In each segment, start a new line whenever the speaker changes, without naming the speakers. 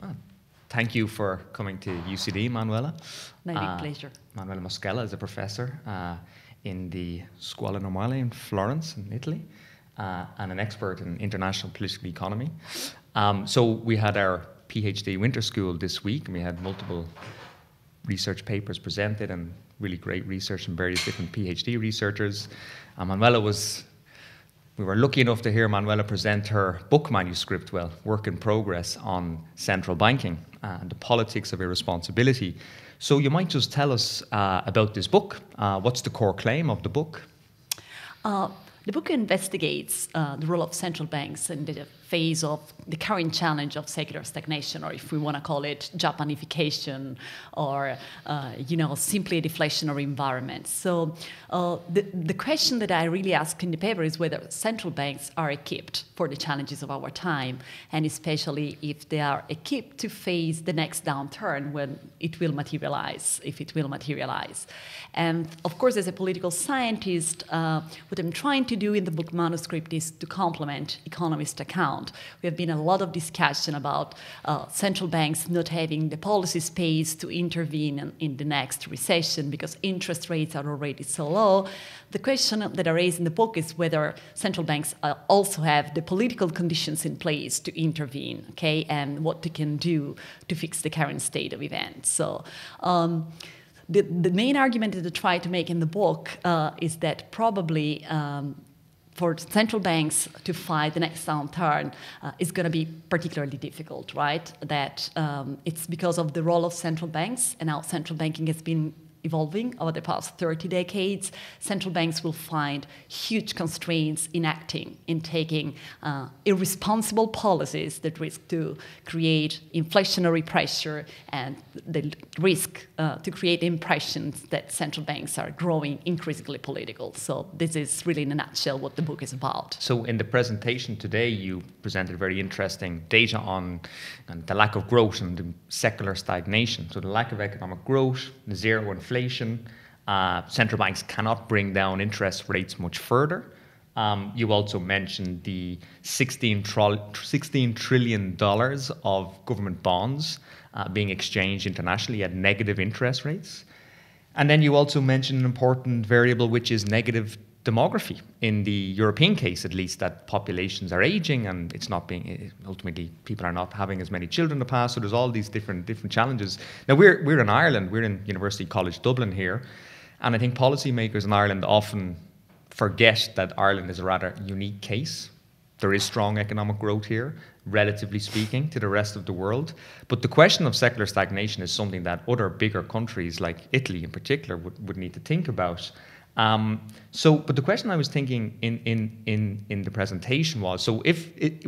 Well, thank you for coming to UCD, Manuela.
My big pleasure.
Manuela Moschella is a professor in the Scuola Normale in Florence, in Italy, and an expert in international political economy. So we had our PhD winter school this week, and we had multiple research papers presented and really great research from various different PhD researchers. We were lucky enough to hear Manuela present her book manuscript, work in progress, on central banking and the politics of irresponsibility. So you might just tell us about this book. What's the core claim of the book?
The book investigates the role of central banks in the face of the current challenge of secular stagnation, or if we want to call it Japanification, or simply a deflationary environment. So the question that I really ask in the paper is whether central banks are equipped for the challenges of our time, and especially if they are equipped to face the next downturn when it will materialize, if it will materialize. And of course, as a political scientist, what I'm trying to do in the book manuscript is to complement economist account. We have been a lot of discussion about central banks not having the policy space to intervene in the next recession because interest rates are already so low. The question that I raise in the book is whether central banks also have the political conditions in place to intervene, okay, and what they can do to fix the current state of events. So the main argument that I try to make in the book is that probably for central banks to fight the next downturn is going to be particularly difficult, right? That it's because of the role of central banks and how central banking has been evolving over the past 30 decades. Central banks will find huge constraints in acting, in taking irresponsible policies that risk to create inflationary pressure and the risk to create impressions that central banks are growing increasingly political. So this is really in a nutshell what the book is about.
So in the presentation today, you presented very interesting data on the lack of growth and the secular stagnation. So the lack of economic growth, the zero inflation, central banks cannot bring down interest rates much further. You also mentioned the $16 trillion of government bonds being exchanged internationally at negative interest rates. And then you also mentioned an important variable, which is negative demography. In the European case, at least, that populations are aging and it's not being, ultimately, people are not having as many children in the past, so there's all these different challenges. Now, we're in Ireland, we're in University College Dublin here, and I think policymakers in Ireland often forget that Ireland is a rather unique case. There is strong economic growth here, relatively speaking, to the rest of the world. But the question of secular stagnation is something that other bigger countries, like Italy in particular, would need to think about. But the question I was thinking in the presentation was, so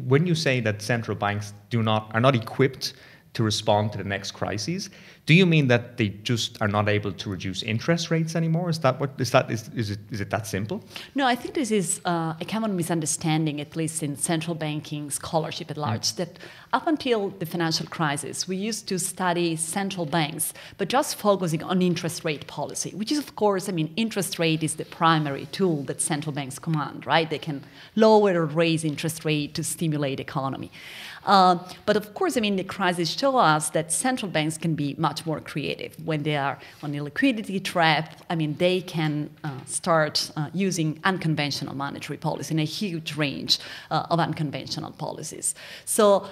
when you say that central banks are not equipped to respond to the next crises, do you mean that they just are not able to reduce interest rates anymore? Is it that simple?
No, I think this is a common misunderstanding, at least in central banking scholarship at large, that up until the financial crisis, we used to study central banks, but just focusing on interest rate policy, which is, of course, interest rate is the primary tool that central banks command, right? They can lower or raise interest rate to stimulate economy. But of course, the crisis show us that central banks can be much more creative. When they are on a liquidity trap, they can start using unconventional monetary policy in a huge range of unconventional policies. So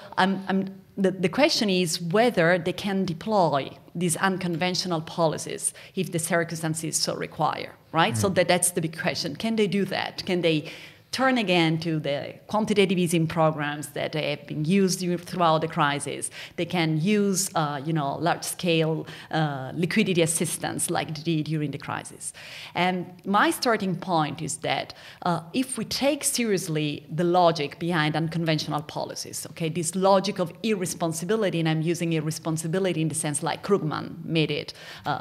the question is whether they can deploy these unconventional policies if the circumstances so require, right? So that's the big question. Can they do that? Can they turn again to the quantitative easing programs that have been used throughout the crisis? They can use, large-scale liquidity assistance like they did during the crisis. And my starting point is that if we take seriously the logic behind unconventional policies, okay, this logic of irresponsibility, and I'm using irresponsibility in the sense like Krugman made it,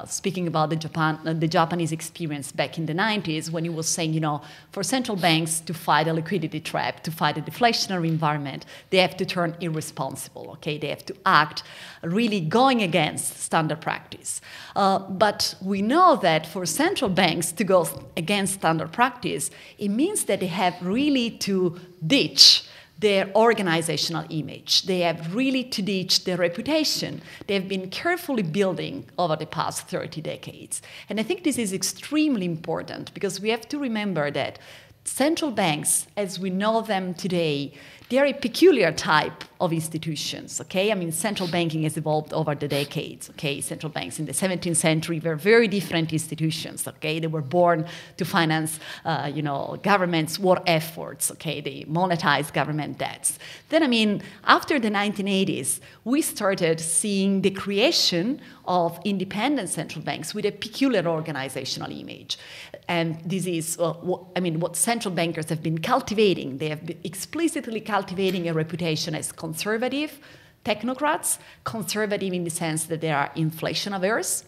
speaking about the Japanese experience back in the 90s when he was saying, for central banks to fight a liquidity trap, to fight a deflationary environment, they have to turn irresponsible, okay? They have to act really going against standard practice. But we know that for central banks to go against standard practice, it means that they have really to ditch their organizational image. They have really to ditch their reputation. They've been carefully building over the past 30 decades. And I think this is extremely important because we have to remember that central banks, as we know them today, they are a peculiar type of institutions, okay? I mean, central banking has evolved over the decades, okay? Central banks in the 17th century were very different institutions, okay? They were born to finance, governments' war efforts, okay? They monetized government debts. Then, I mean, after the 1980s, we started seeing the creation of independent central banks with a peculiar organizational image. And this is, what central bankers have been cultivating. They have been explicitly cultivating a reputation as conservative technocrats, conservative in the sense that they are inflation averse,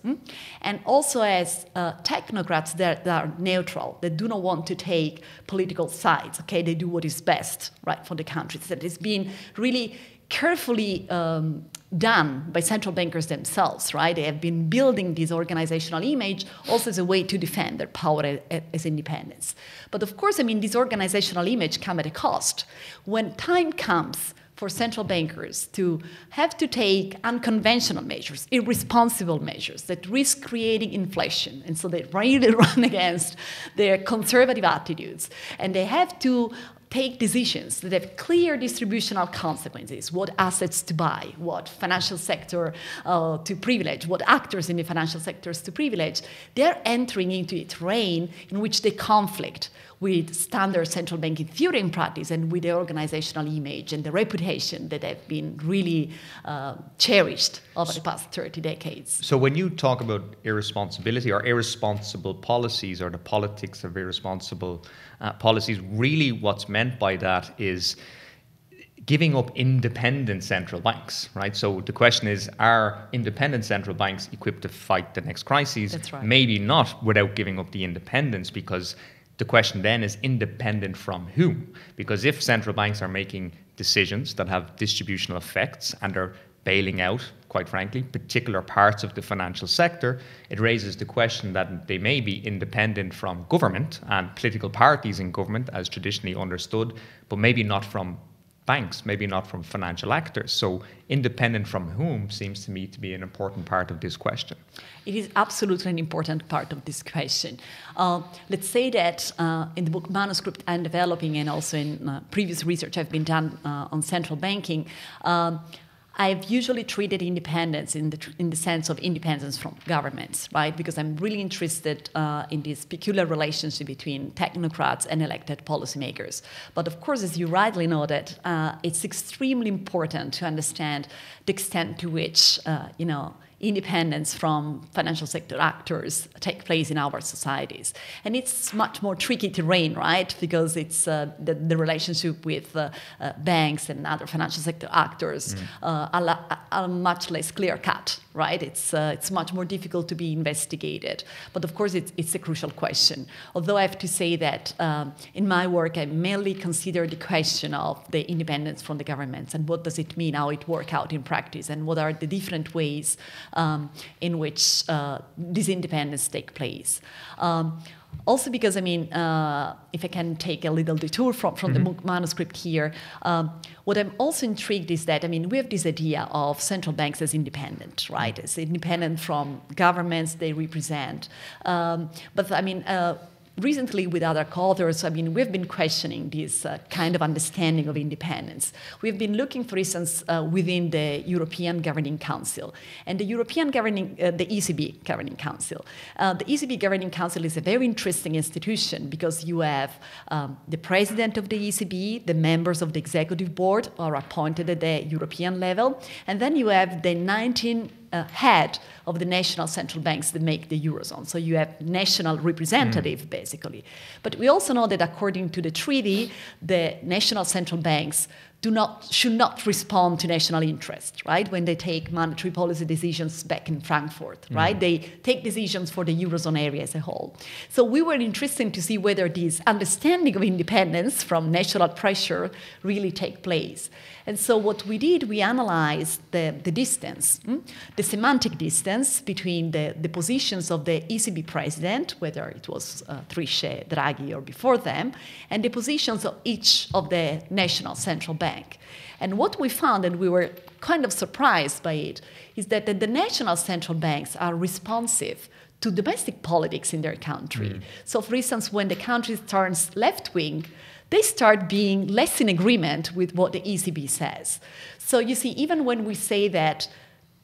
and also as technocrats that are neutral, that do not want to take political sides, okay? They do what is best, right, for the countries. That has been really carefully done by central bankers themselves, right? They have been building this organizational image also as a way to defend their power as independence. But of course, I mean, this organizational image comes at a cost. When time comes for central bankers to have to take unconventional measures, irresponsible measures that risk creating inflation, and so they really run against their conservative attitudes, and they have to take decisions that have clear distributional consequences, what assets to buy, what financial sector to privilege, what actors in the financial sectors to privilege, they're entering into a terrain in which they conflict with standard central banking theory and practice and with the organizational image and the reputation that have been really cherished over the past 30 decades.
So when you talk about irresponsibility or irresponsible policies or the politics of irresponsible policies, really what's meant by that is giving up independent central banks, right? So the question is, are independent central banks equipped to fight the next crises?
That's right.
Maybe not without giving up the independence, because the question then is independent from whom? Because if central banks are making decisions that have distributional effects and are bailing out, quite frankly, particular parts of the financial sector, it raises the question that they may be independent from government and political parties in government as traditionally understood, but maybe not from banks, maybe not from financial actors. So independent from whom seems to me to be an important part of this question.
It is absolutely an important part of this question. Let's say that in the book manuscript I'm developing, and also in previous research I've been done on central banking, I've usually treated independence in the sense of independence from governments, right? Because I'm really interested in this peculiar relationship between technocrats and elected policymakers. But of course, as you rightly noted, it's extremely important to understand the extent to which, independence from financial sector actors take place in our societies. And it's much more tricky terrain, right? Because it's the relationship with banks and other financial sector actors are much less clear-cut, right? It's much more difficult to be investigated. But of course, it's a crucial question. Although I have to say that in my work, I mainly consider the question of the independence from the governments and what does it mean, how it works out in practice, and what are the different ways in which this independence take place. Also because, if I can take a little detour from the book manuscript here, what I'm also intrigued is that, we have this idea of central banks as independent, right? As independent from governments they represent. Recently, with other co-authors, we've been questioning this kind of understanding of independence. We've been looking, for instance, within the European Governing Council. And the the ECB Governing Council. The ECB Governing Council is a very interesting institution because you have the president of the ECB, the members of the executive board are appointed at the European level, and then you have the 19 head of the national central banks that make the Eurozone. So you have national representative, basically. But we also know that according to the treaty, the national central banks should not respond to national interest, right? When they take monetary policy decisions back in Frankfurt, right? They take decisions for the Eurozone area as a whole. So we were interested to see whether this understanding of independence from national pressure really take place. And so what we did, we analyzed the distance, the semantic distance between the positions of the ECB president, whether it was Trichet, Draghi, or before them, and the positions of each of the national central bank. And what we found, and we were kind of surprised by it, is that the national central banks are responsive to domestic politics in their country. So, for instance, when the country turns left-wing, they start being less in agreement with what the ECB says. So you see, even when we say that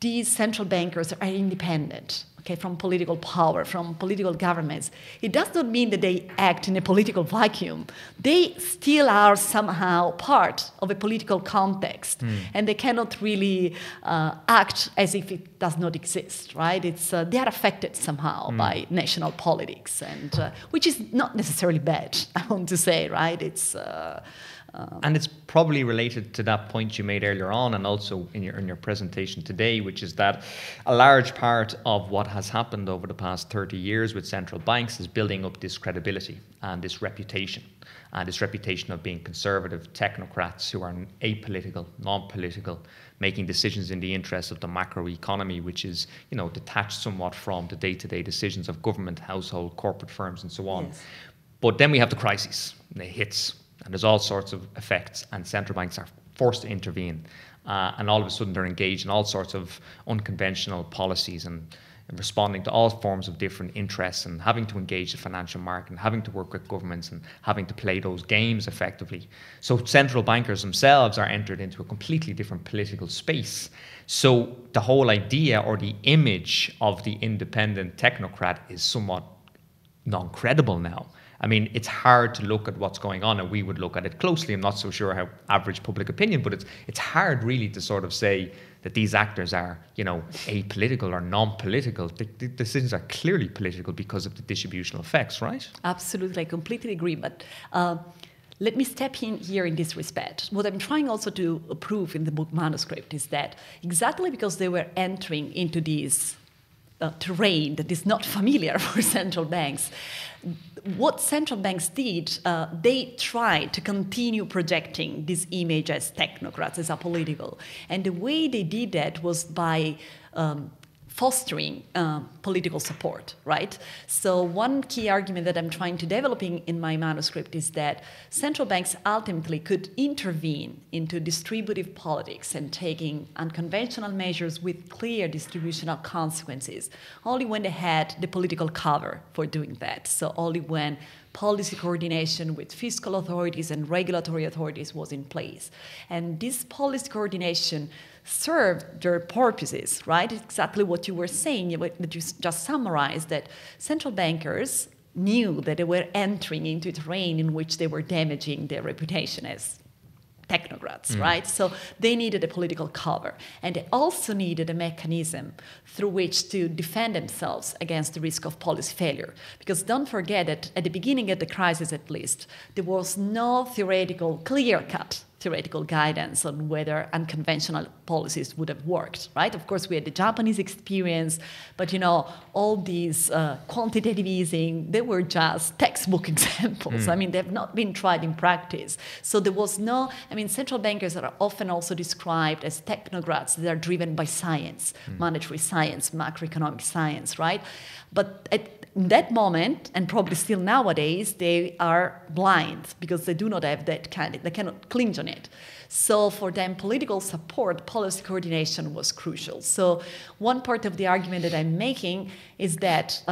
these central bankers are independent, okay, from political power, from political governments, it does not mean that they act in a political vacuum. They still are somehow part of a political context, and they cannot really act as if it does not exist, right? They are affected somehow by national politics, and which is not necessarily bad, I want to say, right?
And it's probably related to that point you made earlier on, and also in your presentation today, which is that a large part of what has happened over the past 30 years with central banks is building up this credibility and this reputation of being conservative technocrats who are apolitical, non-political, making decisions in the interest of the macroeconomy, which is, detached somewhat from the day-to-day decisions of government, household, corporate firms, and so on.
Yes.
But then we have the crisis, and it hits. And there's all sorts of effects, and central banks are forced to intervene. And all of a sudden, they're engaged in all sorts of unconventional policies and responding to all forms of different interests and having to engage the financial market and having to work with governments and having to play those games effectively. So central bankers themselves are entered into a completely different political space. So the whole idea or the image of the independent technocrat is somewhat non-credible now. I mean, it's hard to look at what's going on, and we would look at it closely. I'm not so sure how average public opinion, but it's hard really to sort of say that these actors are, apolitical or non-political. The decisions are clearly political because of the distributional effects, right?
Absolutely, I completely agree. But let me step in here in this respect. What I'm trying also to prove in the book manuscript is that exactly because they were entering into this terrain that is not familiar for central banks, what central banks did, they tried to continue projecting this image as technocrats, as apolitical. And the way they did that was by fostering political support, right? So one key argument that I'm trying to develop in my manuscript is that central banks ultimately could intervene into distributive politics and taking unconventional measures with clear distributional consequences only when they had the political cover for doing that. So only when policy coordination with fiscal authorities and regulatory authorities was in place. And this policy coordination served their purposes, right? Exactly what you were saying, that you just summarized, that central bankers knew that they were entering into a terrain in which they were damaging their reputation as technocrats, right? So they needed a political cover. And they also needed a mechanism through which to defend themselves against the risk of policy failure. Because don't forget that at the beginning of the crisis, at least, there was no theoretical, clear-cut theoretical guidance on whether unconventional policies would have worked, right? Of course, we had the Japanese experience, but all these quantitative easing, they were just textbook examples. I mean, they've not been tried in practice. So there was central bankers are often also described as technocrats that are driven by science, monetary science, macroeconomic science, right? But at that moment, and probably still nowadays, they are blind because they do not have that they cannot cling on it. So for them, political support, policy coordination was crucial. So one part of the argument that I'm making is that,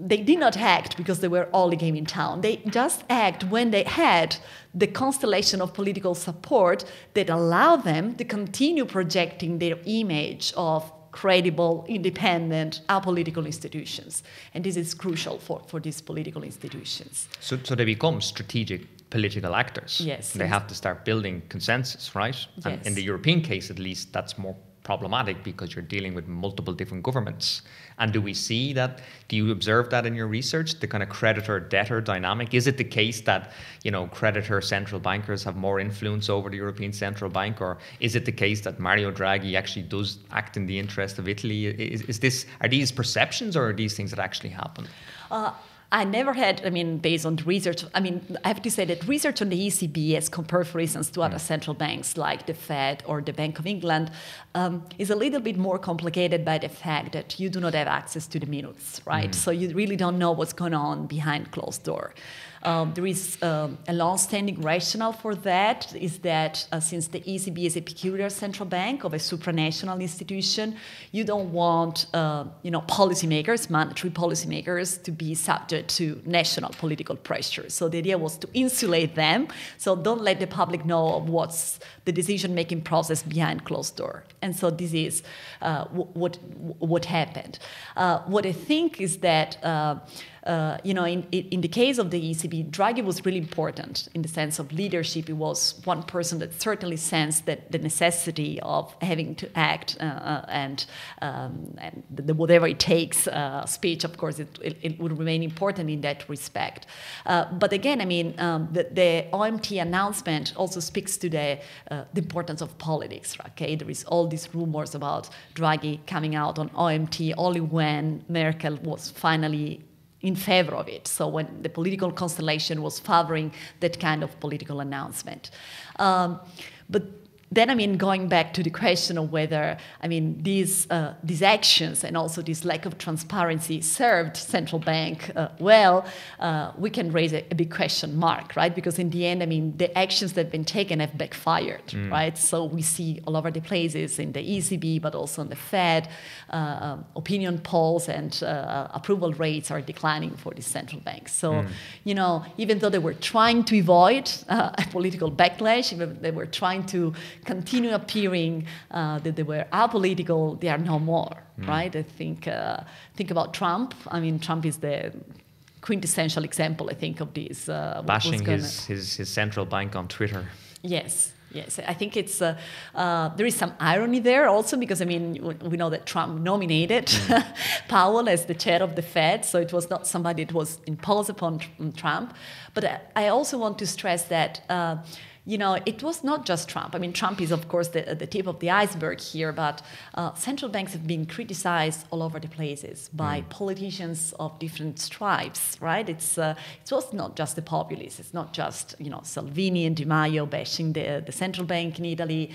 they did not act because they were all the game in town. They just act when they had the constellation of political support that allowed them to continue projecting their image of credible, independent, apolitical institutions. And this is crucial for these political institutions.
So they become strategic political actors.
Yes.
They have to start building consensus, right?
Yes.
And in the European case, at least, that's more problematic because you're dealing with multiple different governments. And do you observe that in your research, the kind of creditor-debtor dynamic? Is it the case that, creditor central bankers have more influence over the European Central Bank, or is it the case that Mario Draghi actually does act in the interest of Italy? Are these perceptions, or are these things that actually happen?
I never had, based on the research, I have to say that research on the ECB as compared, for instance, to other central banks like the Fed or the Bank of England is a little bit more complicated by the fact that you do not have access to the minutes, right? So you really don't know what's going on behind closed door. There is a long-standing rationale for that, is that since the ECB is a peculiar central bank of a supranational institution, you don't want policymakers, monetary policymakers, to be subject to national political pressure. So the idea was to insulate them, so don't let the public know of what's the decision-making process behind closed door. And so this is what happened. What I think is that in the case of the ECB, Draghi was really important in the sense of leadership. He was one person that certainly sensed that the necessity of having to act and the whatever it takes speech, of course, it would remain important in that respect. But again, the OMT announcement also speaks to the importance of politics. Okay, there is all these rumors about Draghi coming out on OMT only when Merkel was finally in favor of it. So when the political constellation was favoring that kind of political announcement. But then, going back to the question of whether, these actions and also this lack of transparency served central bank well, we can raise a big question mark, right? Because in the end, the actions that have been taken have backfired, right? So we see all over the places in the ECB, but also in the Fed, opinion polls and approval rates are declining for the central banks. So, even though they were trying to avoid a political backlash, even they were trying to continue appearing that they were apolitical, they are no more, right? I think about Trump. Trump is the quintessential example, I think, of this.
Bashing his central bank on Twitter.
Yes. I think it's there is some irony there also because we know that Trump nominated Powell as the chair of the Fed, so it was not somebody that was imposed upon Trump. But I also want to stress that it was not just Trump. Trump is, of course, the tip of the iceberg here, but central banks have been criticized all over the places by politicians of different stripes, right? It was not just the populists. It's not just, Salvini and Di Maio bashing the central bank in Italy.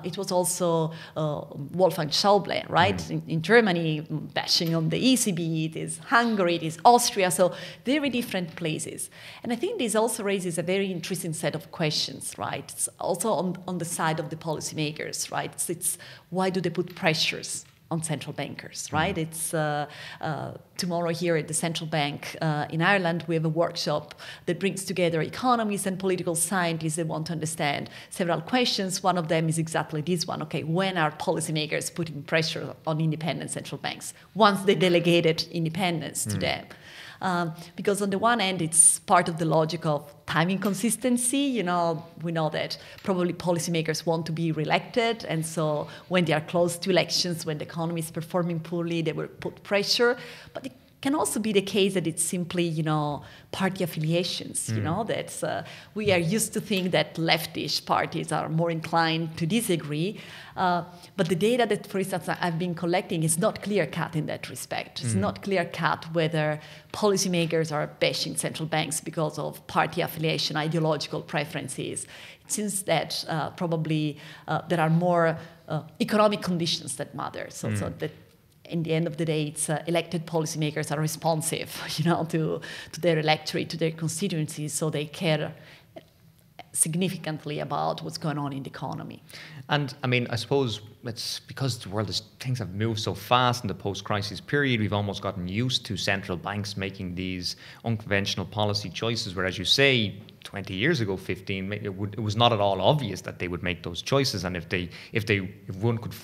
It was also Wolfgang Schäuble, right? In Germany, bashing on the ECB. It is Hungary, it is Austria, so very different places. And I think this also raises a very interesting set of questions. Right, it's also on the side of the policymakers, right? It's why do they put pressures on central bankers, right? It's tomorrow here at the central bank in Ireland, we have a workshop that brings together economists and political scientists that want to understand several questions. One of them is exactly this one. Okay, when are policymakers putting pressure on independent central banks once they delegated independence to them? Because on the one hand, it's part of the logic of timing consistency. We know that probably policymakers want to be reelected, and so when they are close to elections, when the economy is performing poorly, they will put pressure. But it can also be the case that it's simply, party affiliations, that we are used to think that leftish parties are more inclined to disagree. But the data that, for instance, I've been collecting is not clear-cut in that respect. It's not clear-cut whether policymakers are bashing central banks because of party affiliation, ideological preferences. It seems that probably there are more economic conditions that matter. So that in the end of the day, it's elected policymakers are responsive, to their electorate, to their constituencies, so they care significantly about what's going on in the economy.
And I suppose it's because things have moved so fast in the post-crisis period, we've almost gotten used to central banks making these unconventional policy choices, where, as you say, 20 years ago, 15, it was not at all obvious that they would make those choices. And if one could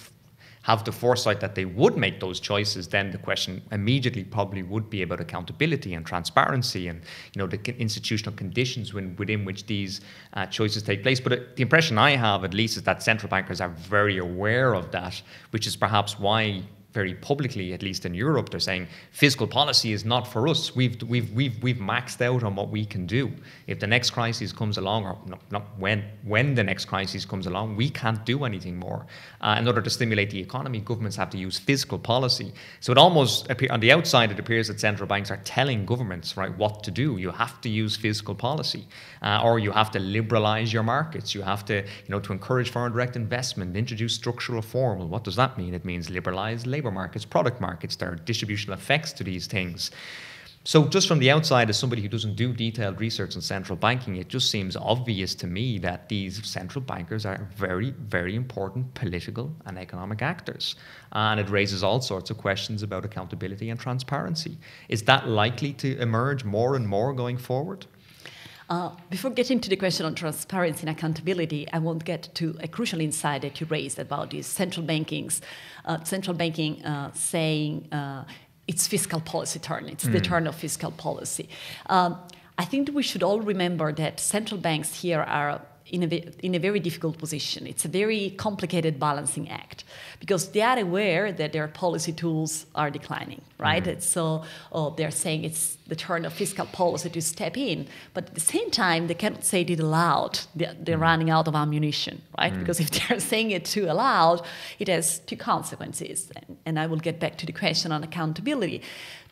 have the foresight that they would make those choices, then the question immediately probably would be about accountability and transparency and the institutional conditions within which these choices take place. But the impression I have, at least, is that central bankers are very aware of that, which is perhaps why very publicly, at least in Europe, they're saying fiscal policy is not for us. We've maxed out on what we can do. If the next crisis comes along, or not when the next crisis comes along, we can't do anything more. In order to stimulate the economy, governments have to use fiscal policy. So it almost on the outside, it appears that central banks are telling governments, right, what to do. You have to use fiscal policy, or you have to liberalize your markets. You have to, to encourage foreign direct investment, introduce structural reform. Well, what does that mean? It means liberalize labor markets, product markets. There are distributional effects to these things. So just from the outside, as somebody who doesn't do detailed research on central banking, it just seems obvious to me that these central bankers are very, very important political and economic actors. And it raises all sorts of questions about accountability and transparency. Is that likely to emerge more and more going forward?
Before getting to the question on transparency and accountability, I want to get to a crucial insight that you raised about these central banking saying it's fiscal policy turn. It's the turn of fiscal policy. I think we should all remember that central banks here are in a very difficult position. It's a very complicated balancing act because they are aware that their policy tools are declining, right? And so they're saying it's the turn of fiscal policy to step in, but at the same time, they cannot say it aloud. They're running out of ammunition, right? Because if they're saying it too aloud, it has two consequences. And I will get back to the question on accountability.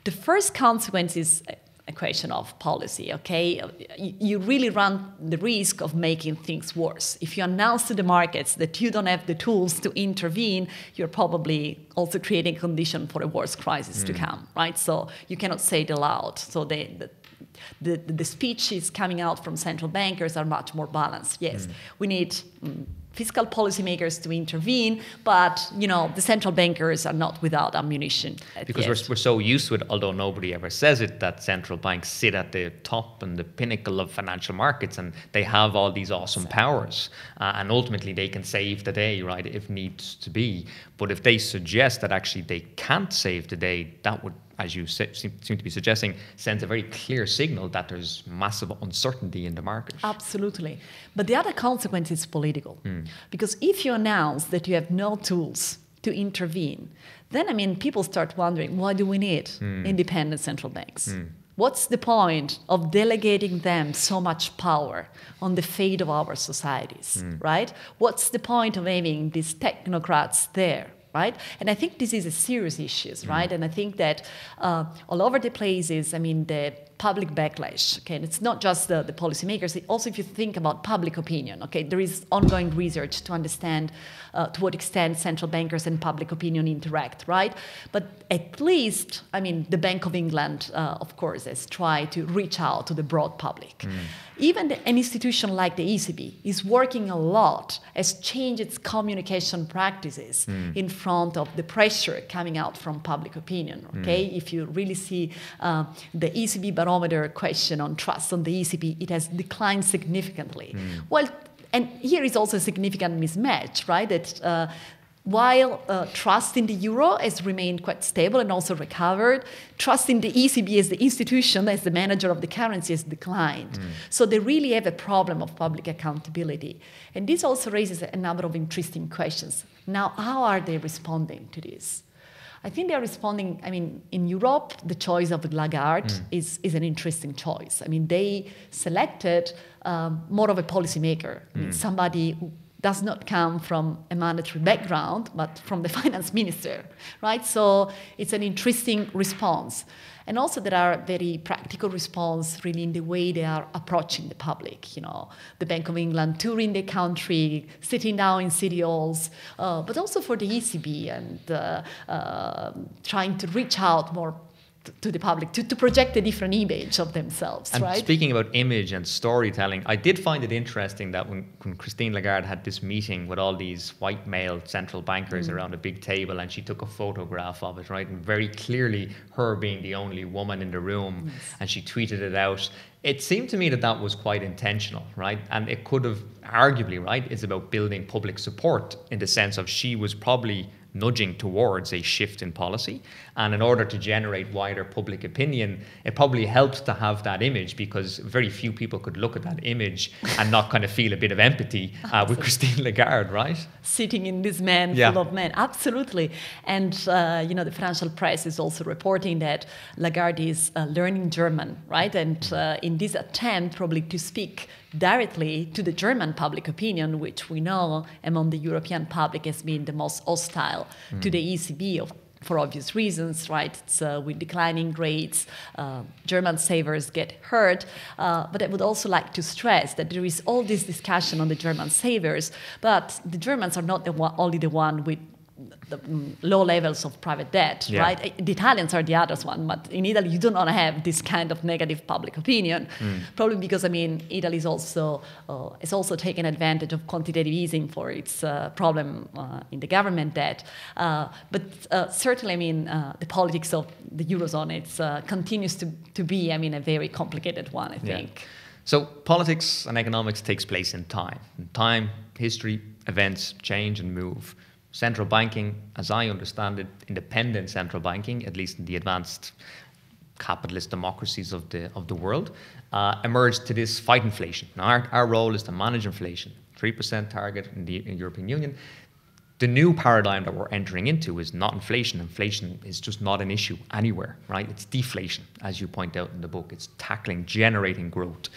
The first consequence is a question of policy, okay? You really run the risk of making things worse. If you announce to the markets that you don't have the tools to intervene, you're probably also creating a condition for a worse crisis to come, right? So you cannot say it aloud. So the speeches coming out from central bankers are much more balanced. Yes, we need fiscal policymakers to intervene, but the central bankers are not without ammunition.
Because we're so used to it, although nobody ever says it, that central banks sit at the top and the pinnacle of financial markets, and they have all these awesome powers, and ultimately they can save the day, right, if needs to be. But if they suggest that actually they can't save the day, that would, as you seem to be suggesting, sends a very clear signal that there's massive uncertainty in the market.
Absolutely. But the other consequence is political. Because if you announce that you have no tools to intervene, then, people start wondering, why do we need independent central banks? What's the point of delegating them so much power on the fate of our societies, right? What's the point of having these technocrats there? Right? And I think this is a serious issue, right? And I think that all over the places, the public backlash, okay, and it's not just the policymakers, also if you think about public opinion, okay, there is ongoing research to understand to what extent central bankers and public opinion interact, right? But at least, the Bank of England, of course, has tried to reach out to the broad public. Even an institution like the ECB is working a lot, has changed its communication practices in front of the pressure coming out from public opinion, okay? If you really see the ECB barometer question on trust on the ECB, it has declined significantly. Well, and here is also a significant mismatch, right? That while trust in the euro has remained quite stable and also recovered, trust in the ECB as the institution, as the manager of the currency, has declined. So they really have a problem of public accountability. And this also raises a number of interesting questions. Now, how are they responding to this? I think they're responding, in Europe, the choice of Lagarde is an interesting choice. They selected more of a policymaker, somebody who does not come from a monetary background, but from the finance minister, right? So it's an interesting response. And also there are very practical response really in the way they are approaching the public. The Bank of England touring the country, sitting down in city halls, but also for the ECB and trying to reach out more to the public, to project a different image of themselves,
and
right?
Speaking about image and storytelling, I did find it interesting that when Christine Lagarde had this meeting with all these white male central bankers around a big table, and she took a photograph of it, right? And very clearly her being the only woman in the room, and she tweeted it out. It seemed to me that that was quite intentional, right? And it could have arguably, right, it's about building public support in the sense of she was probably nudging towards a shift in policy. And in order to generate wider public opinion, it probably helped to have that image, because very few people could look at that image and not kind of feel a bit of empathy with Christine Lagarde, right?
Sitting in this man full of men, absolutely. And the financial press is also reporting that Lagarde is learning German, right? And in this attempt probably to speak directly to the German public opinion, which we know among the European public has been the most hostile to the ECB for obvious reasons, right? It's with declining rates, German savers get hurt. But I would also like to stress that there is all this discussion on the German savers, but the Germans are not only the one with the low levels of private debt, right? The Italians are the others one, but in Italy you do not have this kind of negative public opinion, probably because Italy is also taken advantage of quantitative easing for its problem in the government debt. But certainly, the politics of the Eurozone continues to be, a very complicated one, I think.
So politics and economics takes place in time. In time, history, events change and move. Central banking, as I understand it, independent central banking, at least in the advanced capitalist democracies of the world, emerged to this fight inflation. Now, our role is to manage inflation, 3% target in the European Union. The new paradigm that we're entering into is not inflation. Inflation is just not an issue anywhere, right? It's deflation, as you point out in the book. It's tackling, generating growth.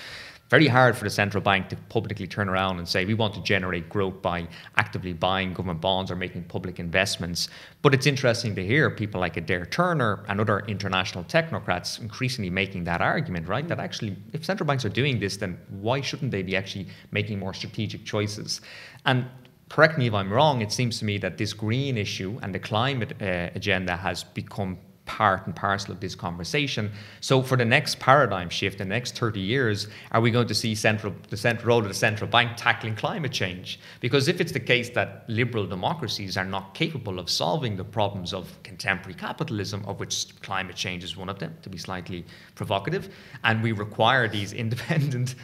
Very hard for the central bank to publicly turn around and say, we want to generate growth by actively buying government bonds or making public investments. But it's interesting to hear people like Adair Turner and other international technocrats increasingly making that argument, right? That actually, if central banks are doing this, then why shouldn't they be actually making more strategic choices? And correct me if I'm wrong, it seems to me that this green issue and the climate agenda has become part and parcel of this conversation. So for the next paradigm shift, in the next 30 years, are we going to see the role of the central bank tackling climate change? Because if it's the case that liberal democracies are not capable of solving the problems of contemporary capitalism, of which climate change is one of them, to be slightly provocative, and we require these independent,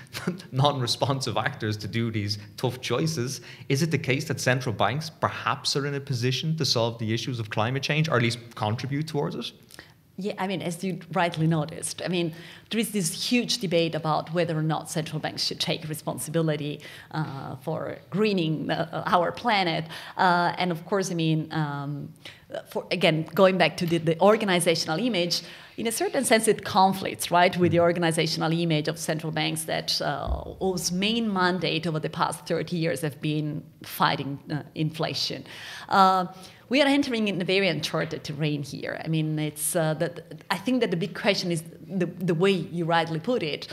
non-responsive actors to do these tough choices, is it the case that central banks perhaps are in a position to solve the issues of climate change, or at least contribute towards it?
Yeah, as you rightly noticed, there is this huge debate about whether or not central banks should take responsibility for greening our planet. And of course, again, going back to the organizational image, in a certain sense, it conflicts, right, with the organizational image of central banks that whose main mandate over the past 30 years have been fighting inflation. We are entering in a very uncharted terrain here. It's I think that the big question is the way you rightly put it.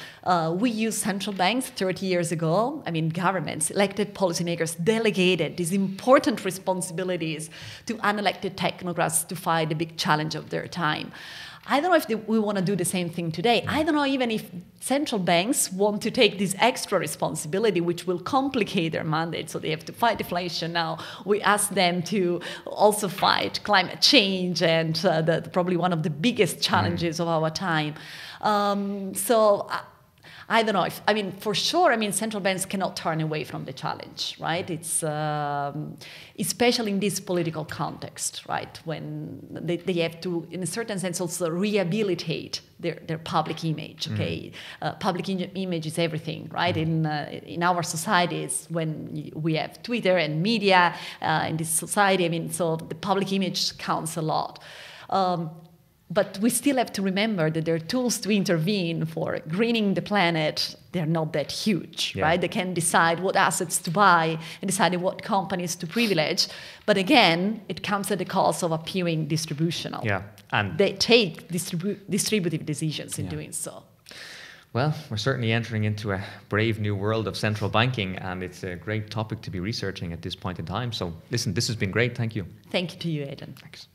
We used central banks 30 years ago. Governments, elected policymakers delegated these important responsibilities to unelected technocrats to fight the big challenge of their time. I don't know if we want to do the same thing today. I don't know even if central banks want to take this extra responsibility, which will complicate their mandate. So they have to fight inflation now. We ask them to also fight climate change and probably one of the biggest challenges of our time. I don't know if, for sure, central banks cannot turn away from the challenge, right? It's, especially in this political context, right? When they have to, in a certain sense, also rehabilitate their public image, okay? Public image is everything, right? In our societies, when we have Twitter and media in this society, so the public image counts a lot. But we still have to remember that there are tools to intervene for greening the planet. They're not that huge, right? They can decide what assets to buy and decide what companies to privilege. But again, it comes at the cost of appearing distributional.
Yeah, and
they take distributive decisions in doing so.
Well, we're certainly entering into a brave new world of central banking, and it's a great topic to be researching at this point in time. So listen, this has been great. Thank you.
Thank you to you, Aidan.
Thanks.